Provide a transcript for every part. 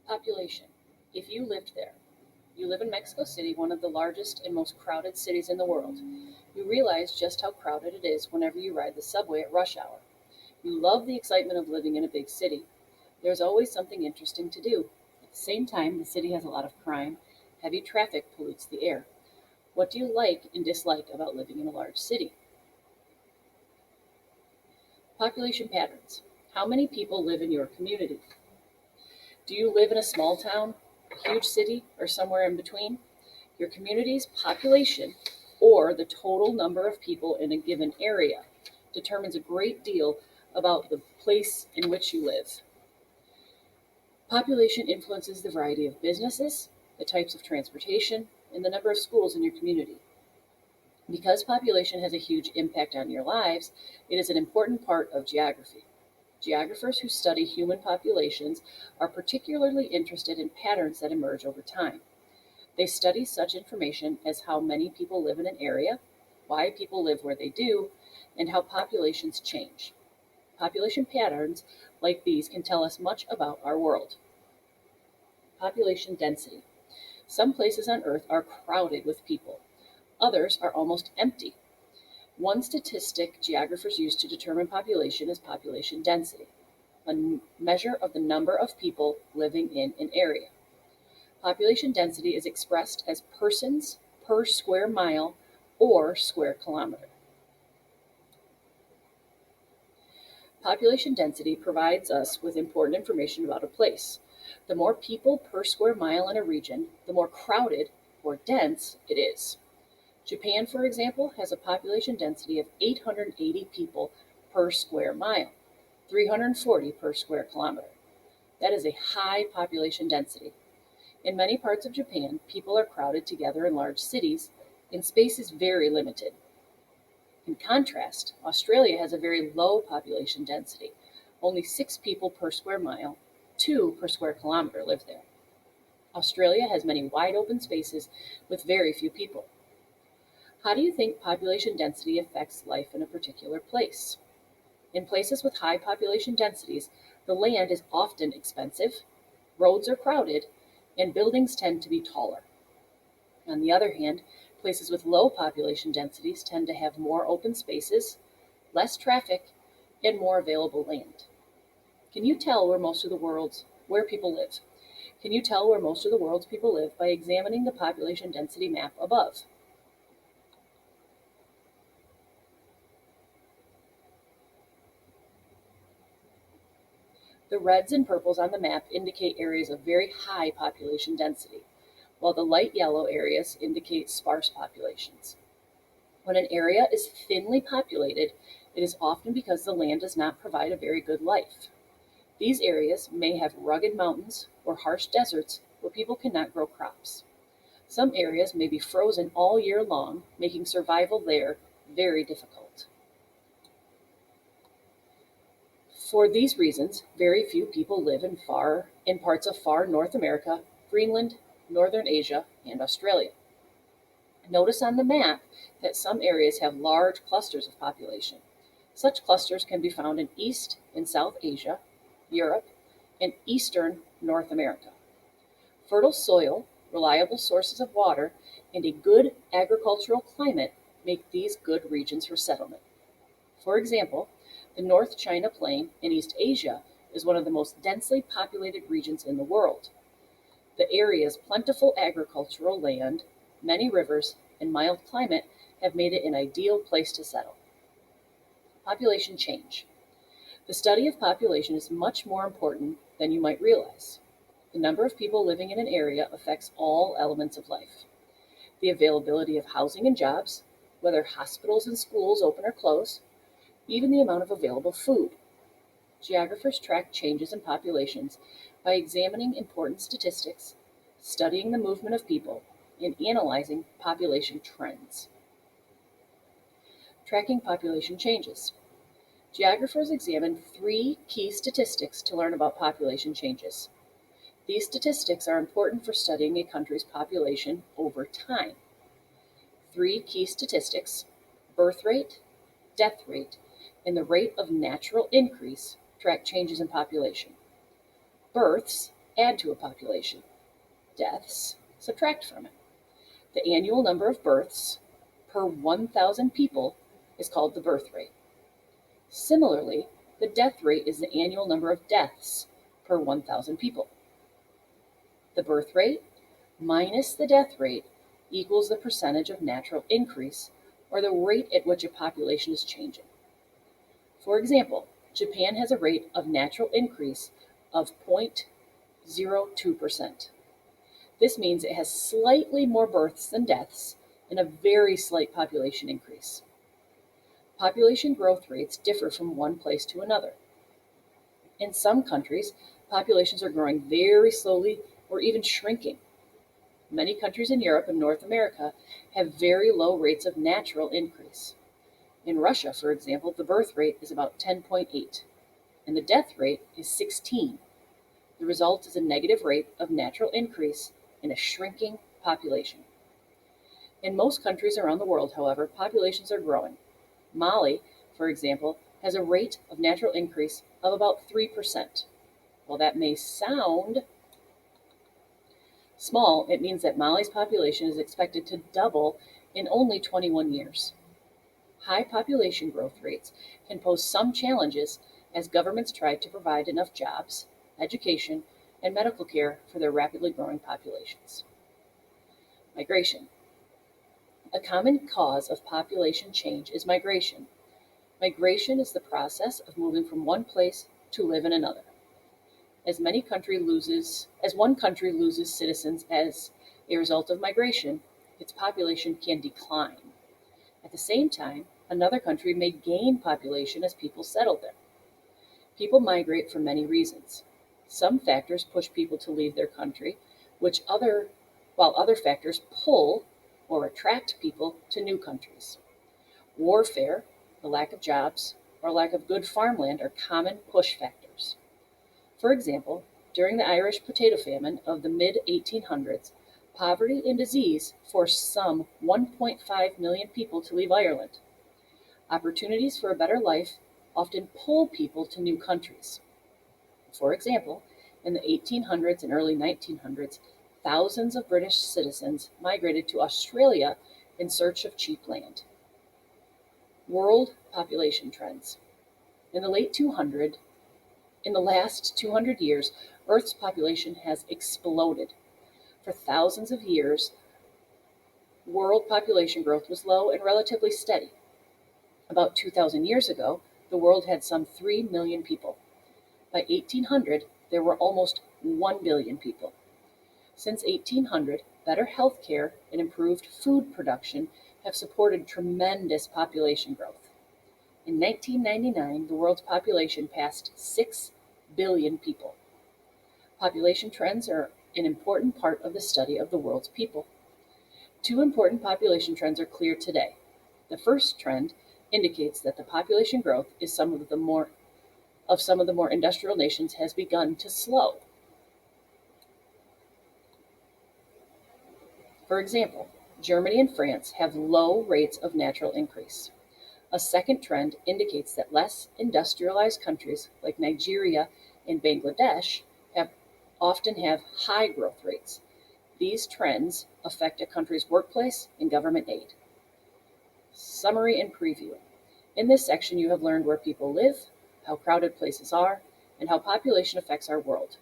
Population. If you lived there, you live in Mexico City, one of the largest and most crowded cities in the world. You realize just how crowded it is whenever you ride the subway at rush hour. You love the excitement of living in a big city. There's always something interesting to do. At the same time, the city has a lot of crime. Heavy traffic pollutes the air. What do you like and dislike about living in a large city? Population patterns. How many people live in your community? Do you live in a small town, a huge city, or somewhere in between? Your community's population, or the total number of people in a given area, determines a great deal about the place in which you live. Population influences the variety of businesses, the types of transportation, and the number of schools in your community. Because population has a huge impact on your lives, it is an important part of geography. Geographers who study human populations are particularly interested in patterns that emerge over time. They study such information as how many people live in an area, why people live where they do, and how populations change. Population patterns like these can tell us much about our world. Population density. Some places on Earth are crowded with people, others are almost empty. One statistic geographers use to determine population is population density, a measure of the number of people living in an area. Population density is expressed as persons per square mile or square kilometer. Population density provides us with important information about a place. The more people per square mile in a region, the more crowded or dense it is. Japan, for example, has a population density of 880 people per square mile, 340 per square kilometer. That is a high population density. In many parts of Japan, people are crowded together in large cities, and space is very limited. In contrast, Australia has a very low population density. Only 6 people per square mile, 2 per square kilometer live there. Australia has many wide open spaces with very few people. How do you think population density affects life in a particular place? In places with high population densities, the land is often expensive, roads are crowded, and buildings tend to be taller. On the other hand, places with low population densities tend to have more open spaces, less traffic, and more available land. Can you tell where people live? Can you tell where most of the world's people live by examining the population density map above? The reds and purples on the map indicate areas of very high population density, while the light yellow areas indicate sparse populations. When an area is thinly populated, it is often because the land does not provide a very good life. These areas may have rugged mountains or harsh deserts where people cannot grow crops. Some areas may be frozen all year long, making survival there very difficult. For these reasons, very few people live in parts of far North America, Greenland, Northern Asia, and Australia. Notice on the map that some areas have large clusters of population. Such clusters can be found in East and South Asia, Europe, and Eastern North America. Fertile soil, reliable sources of water, and a good agricultural climate make these good regions for settlement. For example, the North China Plain in East Asia is one of the most densely populated regions in the world. The area's plentiful agricultural land, many rivers, and mild climate have made it an ideal place to settle. Population change. The study of population is much more important than you might realize. The number of people living in an area affects all elements of life. The availability of housing and jobs, whether hospitals and schools open or close, even the amount of available food. Geographers track changes in populations by examining important statistics, studying the movement of people, and analyzing population trends. Tracking population changes. Geographers examine 3 key statistics to learn about population changes. These statistics are important for studying a country's population over time. 3 key statistics: birth rate, death rate, and the rate of natural increase track changes in population. Births, add to a population. Deaths subtract from it. The annual number of births per 1,000 people is called the birth rate. Similarly, the death rate is the annual number of deaths per 1,000 people. The birth rate minus the death rate equals the percentage of natural increase, or the rate at which a population is changing. For example, Japan has a rate of natural increase of 0.02%. This means it has slightly more births than deaths and a very slight population increase. Population growth rates differ from one place to another. In some countries, populations are growing very slowly or even shrinking. Many countries in Europe and North America have very low rates of natural increase. In Russia, for example, the birth rate is about 10.8, and the death rate is 16. The result is a negative rate of natural increase in a shrinking population. In most countries around the world, however, populations are growing. Mali, for example, has a rate of natural increase of about 3%. While that may sound small, it means that Mali's population is expected to double in only 21 years. High population growth rates can pose some challenges as governments try to provide enough jobs, education, and medical care for their rapidly growing populations. Migration. A common cause of population change is migration. Migration is the process of moving from one place to live in another. As one country loses citizens as a result of migration, its population can decline. At the same time, another country may gain population as people settle there. People migrate for many reasons. Some factors push people to leave their country, while other factors pull or attract people to new countries. Warfare, the lack of jobs, or lack of good farmland are common push factors. For example, during the Irish potato famine of the mid-1800s, poverty and disease forced some 1.5 million people to leave Ireland. Opportunities for a better life often pull people to new countries. For example, in the 1800s and early 1900s, thousands of British citizens migrated to Australia in search of cheap land. World population trends. In the last 200 years, Earth's population has exploded. For thousands of years, world population growth was low and relatively steady. About 2,000 years ago, the world had some 3 million people. By 1800, there were almost 1 billion people. Since 1800, better health care and improved food production have supported tremendous population growth. In 1999, the world's population passed 6 billion people. Population trends are an important part of the study of the world's people. Two important population trends are clear today. The first trend indicates that the population growth is some of the more industrial nations has begun to slow. For example, Germany and France have low rates of natural increase. A second trend indicates that less industrialized countries like Nigeria and Bangladesh often have high growth rates. These trends affect a country's workplace and government aid. Summary and preview. In this section, you have learned where people live, how crowded places are, and how population affects our world.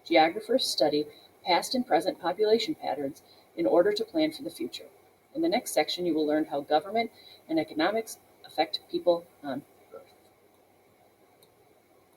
Geographers study past and present population patterns in order to plan for the future. In the next section, you will learn how government and economics affect people on